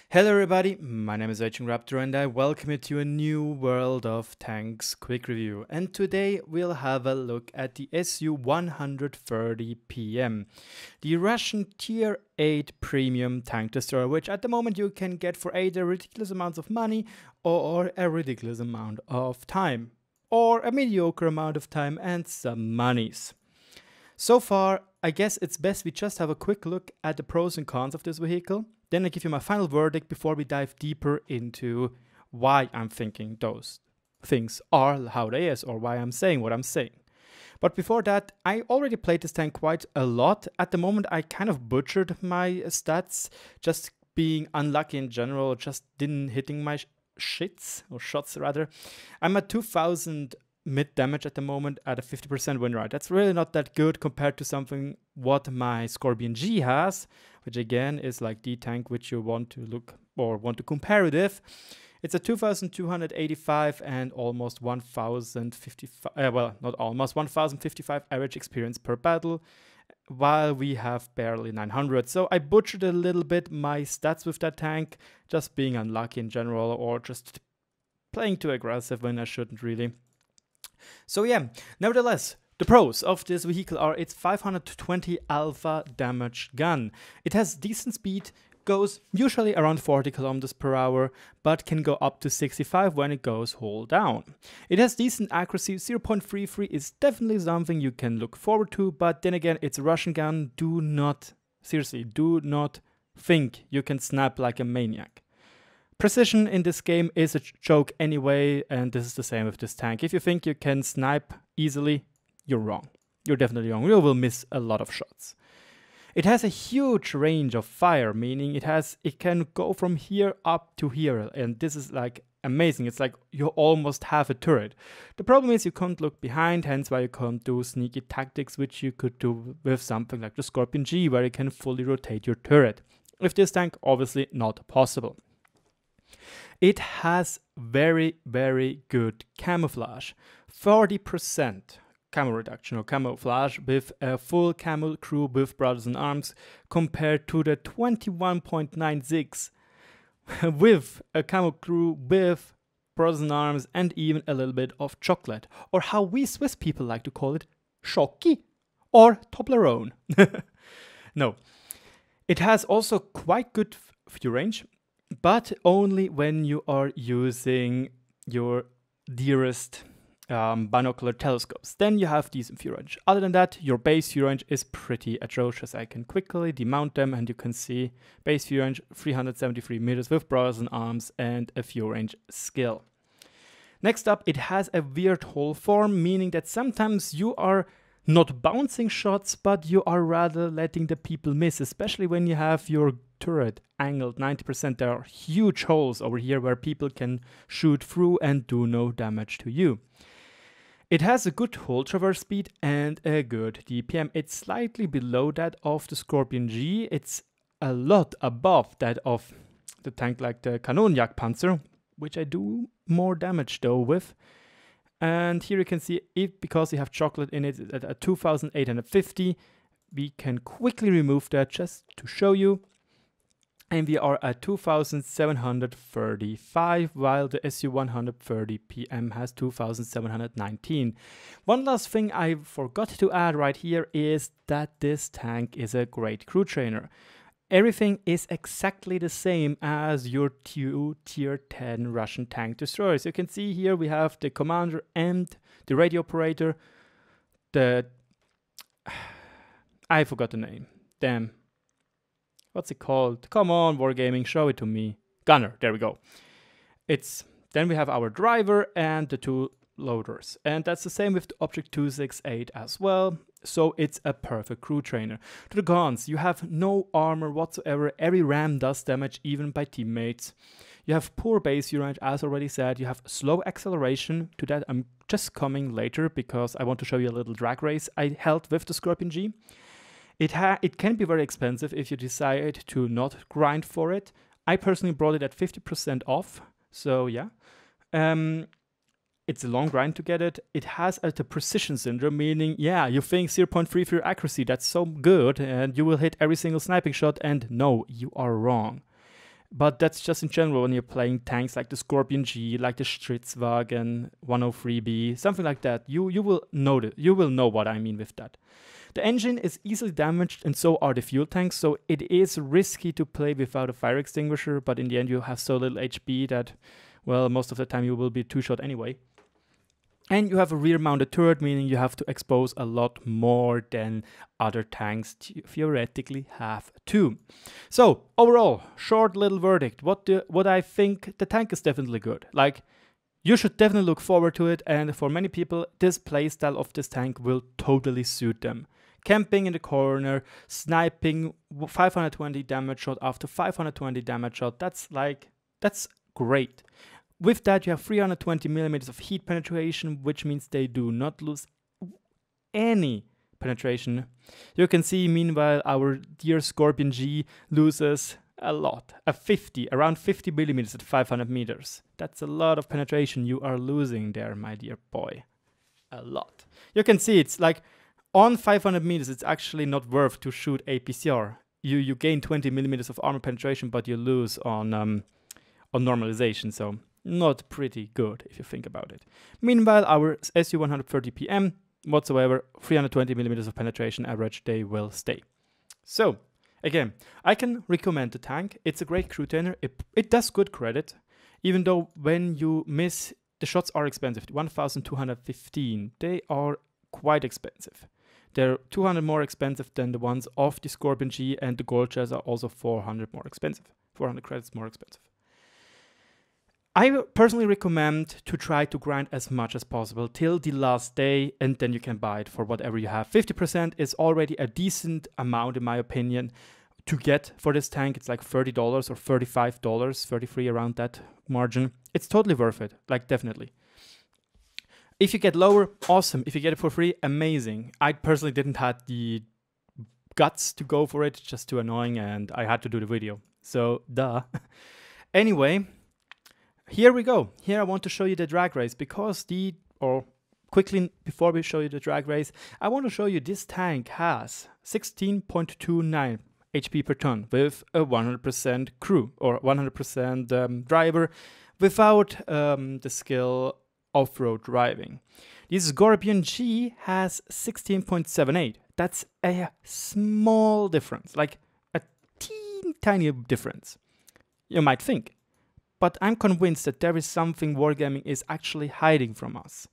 Hello everybody, my name is RagingRaptor and I welcome you to a new World of Tanks quick review. And today we'll have a look at the SU-130PM, the Russian Tier 8 premium tank destroyer, which at the moment you can get for either ridiculous amounts of money or a ridiculous amount of time, or a mediocre amount of time and some monies. So far, I guess it's best we just have a quick look at the pros and cons of this vehicle. Then I give you my final verdict before we dive deeper into why I'm thinking those things are how they is, or why I'm saying what I'm saying. But before that, I already played this tank quite a lot. At the moment, I kind of butchered my stats, just being unlucky in general, just didn't hitting my shots rather. I'm at 2000 mid damage at the moment at a 50% win rate. That's really not that good compared to something what my Scorpion G has, which again is like the tank which you want to look or want to compare it with. It's a 2285 and almost 1055, well, not almost 1055 average experience per battle, while we have barely 900. So I butchered a little bit my stats with that tank, just being unlucky in general or just playing too aggressive when I shouldn't really. So yeah, nevertheless, the pros of this vehicle are its 520 alpha damage gun. It has decent speed, goes usually around 40 kilometers per hour, but can go up to 65 when it goes hull down. It has decent accuracy, 0.33 is definitely something you can look forward to, but then again, it's a Russian gun. Do not think you can snap like a maniac. Precision in this game is a joke anyway, and this is the same with this tank. If you think you can snipe easily, you're wrong. You're definitely wrong. You will miss a lot of shots. It has a huge range of fire, meaning it can go from here up to here, and this is like amazing. It's like you almost have a turret. The problem is you can't look behind, hence why you can't do sneaky tactics, which you could do with something like the Scorpion G, where you can fully rotate your turret. With this tank, obviously not possible. It has very, very good camouflage. 40% camo reduction or camouflage with a full camo crew with Brothers in Arms compared to the 21.96 with a camo crew with Brothers in Arms and even a little bit of chocolate, or how we Swiss people like to call it, Schoki or Toblerone. No. It has also quite good view range, but only when you are using your dearest binocular telescopes. Then you have decent view range. Other than that, your base view range is pretty atrocious. I can quickly demount them and you can see base view range 373 meters with Brothers in Arms and a view range skill. Next up, it has a weird hull form, meaning that sometimes you are not bouncing shots, but you are rather letting the people miss, especially when you have your turret angled 90%. There are huge holes over here where people can shoot through and do no damage to you. It has a good hull traverse speed and a good DPM. It's slightly below that of the Scorpion G. It's a lot above that of the tank like the Kanonjagdpanzer, which I do more damage though with. And here you can see, because you have chocolate in it at a 2850, we can quickly remove that just to show you. And we are at 2735, while the SU-130PM has 2719. One last thing I forgot to add right here is that this tank is a great crew trainer. Everything is exactly the same as your two tier 10 Russian tank destroyers. You can see here we have the commander and the radio operator. I forgot the name. Damn. What's it called? Come on, Wargaming, show it to me. Gunner, there we go. Then we have our driver and the two loaders. And that's the same with the Object 268 as well. So it's a perfect crew trainer. To the cons, you have no armor whatsoever. Every ram does damage even by teammates. You have poor base view range, as already said. You have slow acceleration. To that I'm just coming later because I want to show you a little drag race I held with the Scorpion G. It can be very expensive if you decide to not grind for it. I personally brought it at 50% off. So yeah. It's a long grind to get it. It has the precision syndrome, meaning, yeah, you think 0.34 accuracy, that's so good, and you will hit every single sniping shot, and no, you are wrong. But that's just in general when you're playing tanks like the Scorpion G, like the Stritzwagen 103B, something like that. You will know it. You will know what I mean with that. The engine is easily damaged and so are the fuel tanks, so it is risky to play without a fire extinguisher, but in the end you have so little HP that, well, most of the time you will be two-shot anyway. And you have a rear-mounted turret, meaning you have to expose a lot more than other tanks theoretically have to. So, overall, short little verdict. What I think, the tank is definitely good. Like, you should definitely look forward to it, and for many people, this playstyle of this tank will totally suit them. Camping in the corner, sniping 520 damage shot after 520 damage shot, that's great. With that, you have 320 millimeters of heat penetration, which means they do not lose any penetration. You can see, meanwhile, our dear Scorpion G loses a lot, around 50 millimeters at 500 meters. That's a lot of penetration you are losing there, my dear boy. A lot. You can see it's like on 500 meters, it's actually not worth to shoot APCR. You gain 20 millimeters of armor penetration, but you lose on normalization, so not pretty good if you think about it. Meanwhile, our SU-130PM, whatsoever, 320 millimeters of penetration average, they will stay. So, again, I can recommend the tank. It's a great crew trainer. It does good credit, even though when you miss, the shots are expensive. 1,215. They are quite expensive. They're 200 more expensive than the ones of the Scorpion G, and the Gold Shells are also 400 more expensive. 400 credits more expensive. I personally recommend to try to grind as much as possible till the last day, and then you can buy it for whatever you have. 50% is already a decent amount, in my opinion, to get for this tank. It's like $30 or $35, $33 around that margin. It's totally worth it, like definitely. If you get lower, awesome. If you get it for free, amazing. I personally didn't have the guts to go for it, just too annoying, and I had to do the video. So, duh. Anyway, here we go. Here I want to show you the drag race because quickly before we show you the drag race, I want to show you this tank has 16.29 HP per ton with a 100% crew or 100% driver without the skill off-road driving. This Scorpion G has 16.78. That's a small difference, like a tiny difference, you might think. But I'm convinced that there is something Wargaming is actually hiding from us.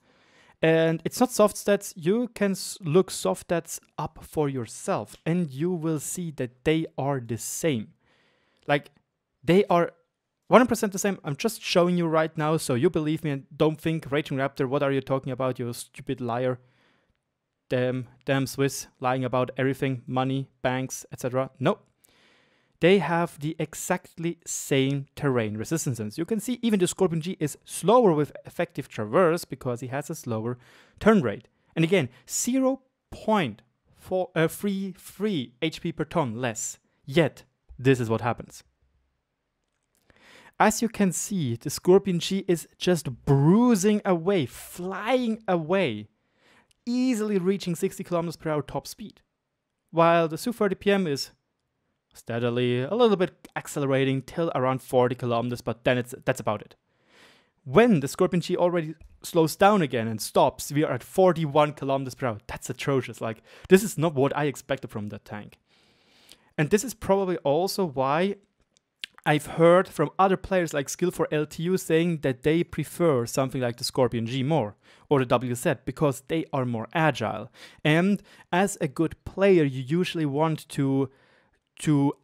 And it's not soft stats. You can look soft stats up for yourself and you will see that they are the same. Like, they are 100% the same. I'm just showing you right now, so you believe me and don't think, RagingRaptor, what are you talking about, you stupid liar. Damn Swiss, lying about everything, money, banks, etc. No. They have the exactly same terrain resistances. You can see even the Scorpion G is slower with effective traverse because he has a slower turn rate. And again, 0.33 HP per ton less. Yet, this is what happens. As you can see, the Scorpion G is just bruising away, flying away, easily reaching 60 km per hour top speed. While the SU-130PM is steadily, a little bit accelerating till around 40 kilometers, but then that's about it. When the Scorpion G already slows down again and stops, we are at 41 kilometers per hour. That's atrocious. Like, this is not what I expected from that tank. And this is probably also why I've heard from other players like Skill4LTU saying that they prefer something like the Scorpion G more, or the WZ, because they are more agile. And as a good player, you usually want to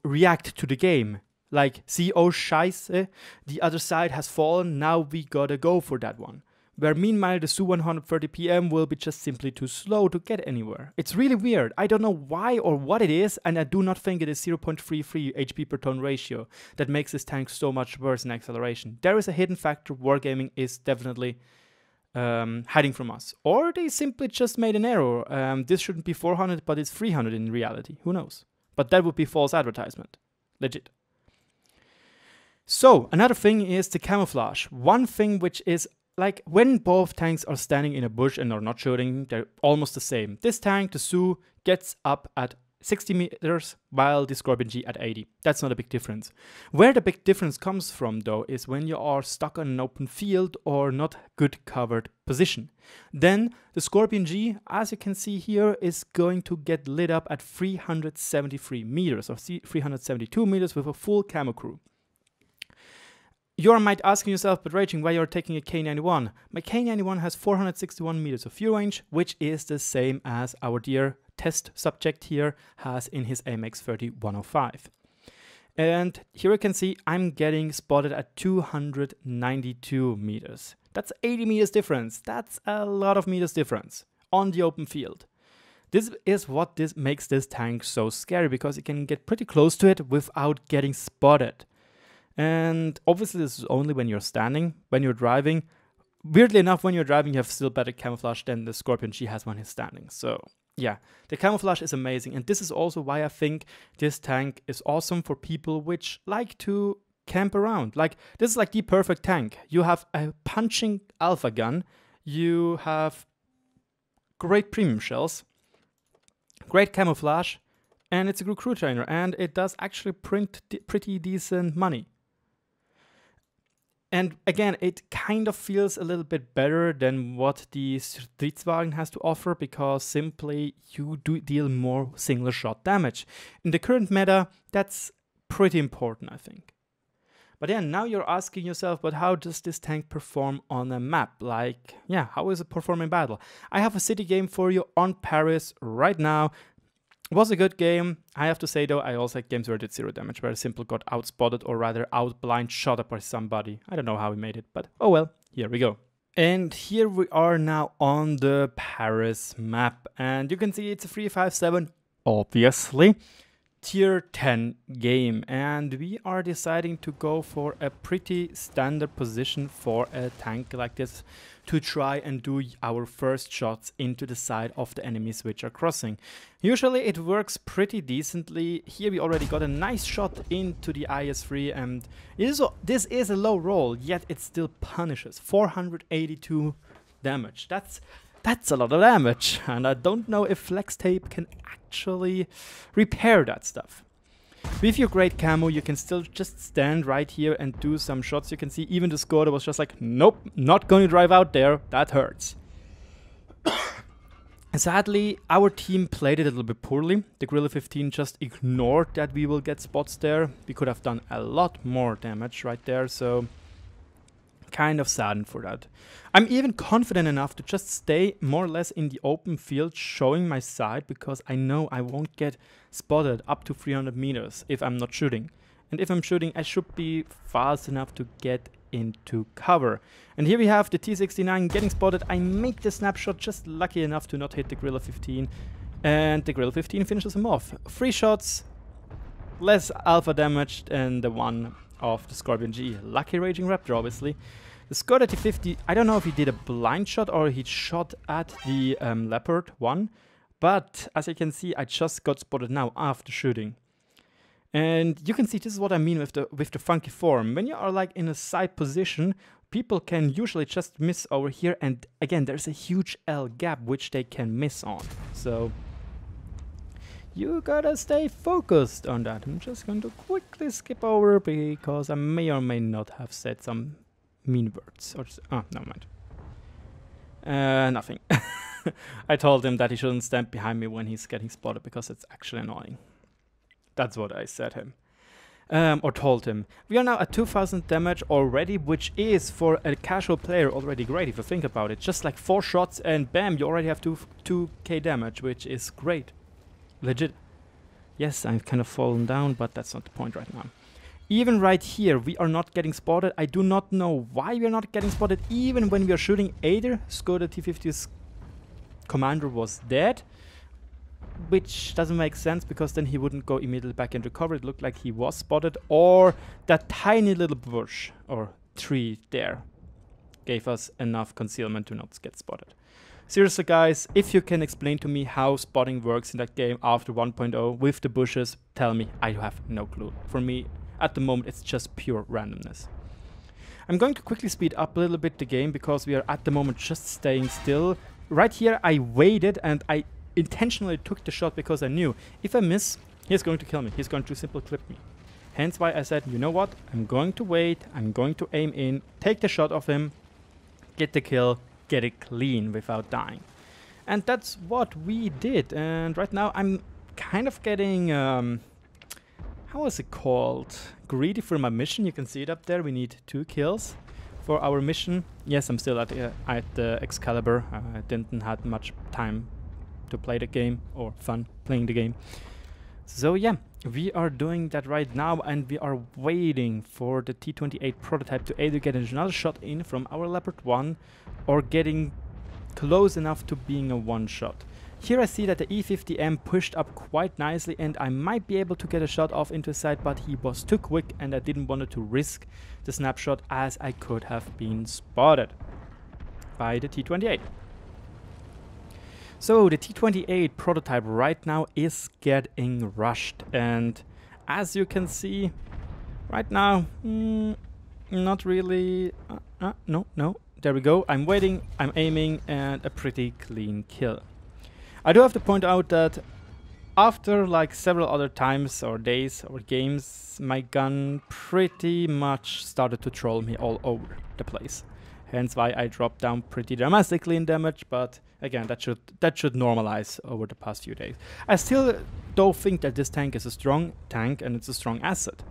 react to the game. Like, see, oh scheiße, the other side has fallen, now we gotta go for that one. Where meanwhile the SU-130PM will be just simply too slow to get anywhere. It's really weird. I don't know why or what it is, and I do not think it is 0.33 HP per ton ratio that makes this tank so much worse in acceleration. There is a hidden factor Wargaming is definitely hiding from us. Or they simply just made an error. This shouldn't be 400, but it's 300 in reality. Who knows? But that would be false advertisement. Legit. So, another thing is the camouflage. One thing which is, like, when both tanks are standing in a bush and are not shooting, they're almost the same. This tank, the SU, gets up at 60 meters, while the Scorpion G at 80. That's not a big difference. Where the big difference comes from, though, is when you are stuck on an open field or not good covered position. Then the Scorpion G, as you can see here, is going to get lit up at 373 meters or 372 meters with a full camo crew. You might asking yourself, but Raging, why you're taking a K91? My K91 has 461 meters of view range, which is the same as our dear test subject here has in his AMX-30-105. And here you can see I'm getting spotted at 292 meters. That's 80 meters difference. That's a lot of meters difference on the open field. This is what makes this tank so scary, because you can get pretty close to it without getting spotted. And obviously this is only when you're standing. When you're driving, weirdly enough, when you're driving you have still better camouflage than the Scorpion G has when he's standing. So yeah, the camouflage is amazing, and this is also why I think this tank is awesome for people which like to camp around. Like, this is like the perfect tank. You have a punching alpha gun, you have great premium shells, great camouflage, and it's a good crew trainer, and it does actually print pretty decent money. And again, it kind of feels a little bit better than what the Stridswagen has to offer, because simply you do deal more single shot damage. In the current meta, that's pretty important, I think. But yeah, now you're asking yourself, but how does this tank perform on a map? Like, yeah, how is it performing in battle? I have a city game for you on Paris right now. It was a good game. I have to say though, I also had games where I did 0 damage, where I simply got outspotted or rather out-blind shot by somebody. I don't know how he made it, but oh well, here we go. And here we are now on the Paris map, and you can see it's a 357, obviously, tier 10 game, and we are deciding to go for a pretty standard position for a tank like this to try and do our first shots into the side of the enemies which are crossing. Usually it works pretty decently. Here we already got a nice shot into the IS-3, and this is a low roll, yet it still punishes 482 damage. That's a lot of damage, and I don't know if flex tape can actually repair that stuff. With your great camo, you can still just stand right here and do some shots. You can see even the Skoda was just like, nope, not going to drive out there, that hurts. Sadly, our team played it a little bit poorly. The Gorilla 15 just ignored that we will get spots there. We could have done a lot more damage right there, so kind of saddened for that. I'm even confident enough to just stay more or less in the open field showing my side, because I know I won't get spotted up to 300 meters if I'm not shooting. And if I'm shooting, I should be fast enough to get into cover. And here we have the T69 getting spotted. I make the snapshot, just lucky enough to not hit the Gorilla 15. And the Gorilla 15 finishes him off. 3 shots, less alpha damage than the one of the Scorpion G. Lucky RagingRaptor, obviously. The Skoda T50, I don't know if he did a blind shot or he shot at the Leopard one, but as you can see, I just got spotted now after shooting. And you can see this is what I mean with the funky form. When you are like in a side position, people can usually just miss over here, and again, there's a huge L gap which they can miss on. So you gotta stay focused on that. I'm just going to quickly skip over because I may or may not have said some mean words. Or oh, never mind. Nothing. I told him that he shouldn't stand behind me when he's getting spotted because it's actually annoying. That's what I said him. Or told him. We are now at 2000 damage already, which is for a casual player already great if you think about it. Just like 4 shots and bam, you already have 2k damage, which is great. Legit. Yes, I've kind of fallen down, but that's not the point right now. Even right here, we are not getting spotted. I do not know why we are not getting spotted. Even when we are shooting, either Skoda T50's commander was dead, which doesn't make sense because then he wouldn't go immediately back into cover. It looked like he was spotted, or that tiny little bush or tree there gave us enough concealment to not get spotted. Seriously guys, if you can explain to me how spotting works in that game after 1.0 with the bushes, tell me. I have no clue. For me, at the moment, it's just pure randomness. I'm going to quickly speed up a little bit the game because we are at the moment just staying still. Right here, I waited and I intentionally took the shot because I knew if I miss, he's going to kill me. He's going to simply clip me. Hence why I said, you know what? I'm going to wait. I'm going to aim in, take the shot of him, get the kill, get it clean without dying. And that's what we did. And right now I'm kind of getting, how is it called? Greedy for my mission. You can see it up there. We need 2 kills for our mission. Yes, I'm still at the Excalibur. I didn't have much time to play the game or fun playing the game. So yeah, we are doing that right now, and we are waiting for the T-28 prototype to either get another shot in from our Leopard 1 or getting close enough to being a one-shot. Here I see that the E-50M pushed up quite nicely, and I might be able to get a shot off into his side, but he was too quick and I didn't want to risk the snapshot as I could have been spotted by the T-28. So the T-28 prototype right now is getting rushed, and as you can see right now, not really, no, there we go. I'm waiting, I'm aiming, and a pretty clean kill. I do have to point out that after like several other times or days or games, my gun pretty much started to troll me all over the place. Hence why I dropped down pretty dramatically in damage, but again, that should normalize over the past few days. I still don't think that this tank is a strong tank and it's a strong asset.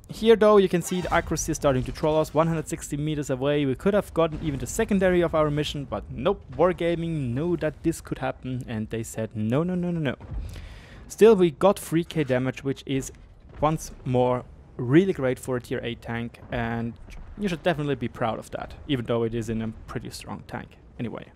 Here though, you can see the accuracy is starting to troll us 160 meters away. We could have gotten even the secondary of our mission, but nope, Wargaming knew that this could happen and they said no, no, no, no, no. Still, we got 3k damage, which is once more really great for a tier 8 tank, and you should definitely be proud of that, even though it is in a pretty strong tank. Anyway.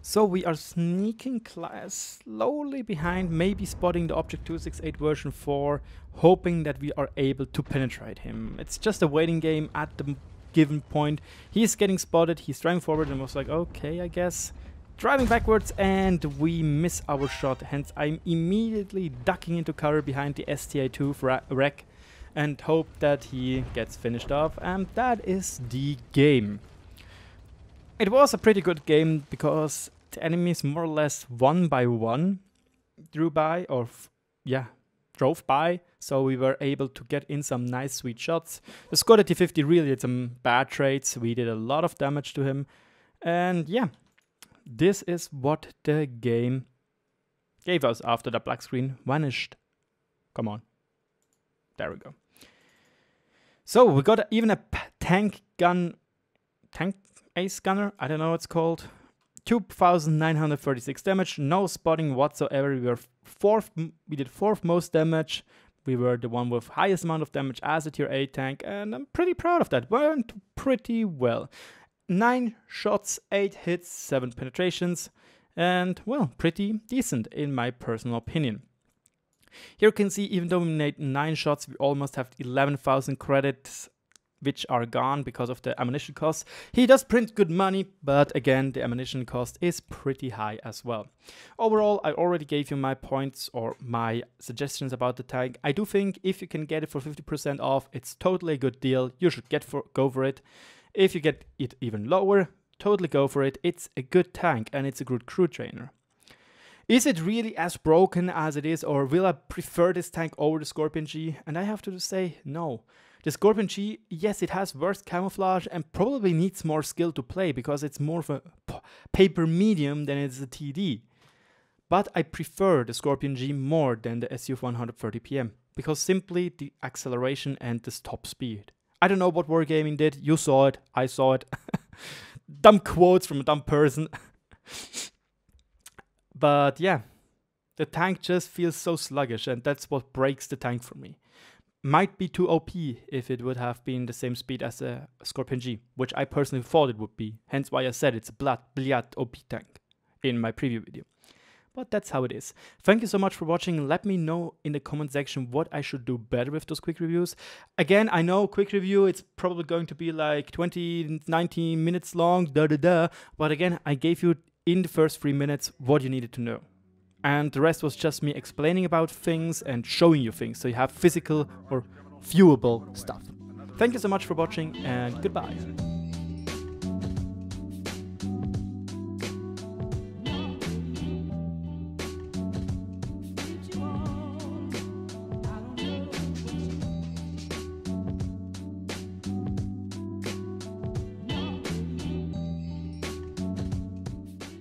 So we are sneaking slowly behind, maybe spotting the Object 268 version 4, hoping that we are able to penetrate him. It's just a waiting game at the given point. He's getting spotted, he's driving forward and was like, okay, I guess. Driving backwards, and we miss our shot, hence I'm immediately ducking into cover behind the STI-2 wreck and hope that he gets finished off, and that is the game. It was a pretty good game because the enemies more or less one by one drove by, so we were able to get in some nice sweet shots. The Skoda T50 really did some bad trades, we did a lot of damage to him, and yeah, this is what the game gave us after the black screen vanished. Come on. There we go. So we got even a tank ace gunner, I don't know what it's called. 2,936 damage, no spotting whatsoever. We did 4th most damage. We were the one with highest amount of damage as a tier 8 tank, and I'm pretty proud of that. Went pretty well. 9 shots, 8 hits, 7 penetrations, and well, pretty decent in my personal opinion. Here you can see, even though we made 9 shots, we almost have 11,000 credits, which are gone because of the ammunition costs. He does print good money, but again, the ammunition cost is pretty high as well. Overall, I already gave you my points or my suggestions about the tank. I do think if you can get it for 50% off, it's totally a good deal. You should go for it. If you get it even lower, totally go for it. It's a good tank and it's a good crew trainer. Is it really as broken as it is, or will I prefer this tank over the Scorpion G? And I have to say no. The Scorpion G, yes, it has worse camouflage and probably needs more skill to play because it's more of a paper medium than it's a TD. But I prefer the Scorpion G more than the SU-130PM because simply the acceleration and the top speed. I don't know what Wargaming did. You saw it. I saw it. Dumb quotes from a dumb person. But yeah, the tank just feels so sluggish, and that's what breaks the tank for me. Might be too OP if it would have been the same speed as a Scorpion G, which I personally thought it would be. Hence why I said it's a bliat OP tank in my preview video. But that's how it is. Thank you so much for watching. Let me know in the comment section what I should do better with those quick reviews. Again, I know quick review, it's probably going to be like 20, 19 minutes long, but again, I gave you in the first 3 minutes what you needed to know. And the rest was just me explaining about things and showing you things, so you have physical or viewable stuff. Thank you so much for watching, and goodbye.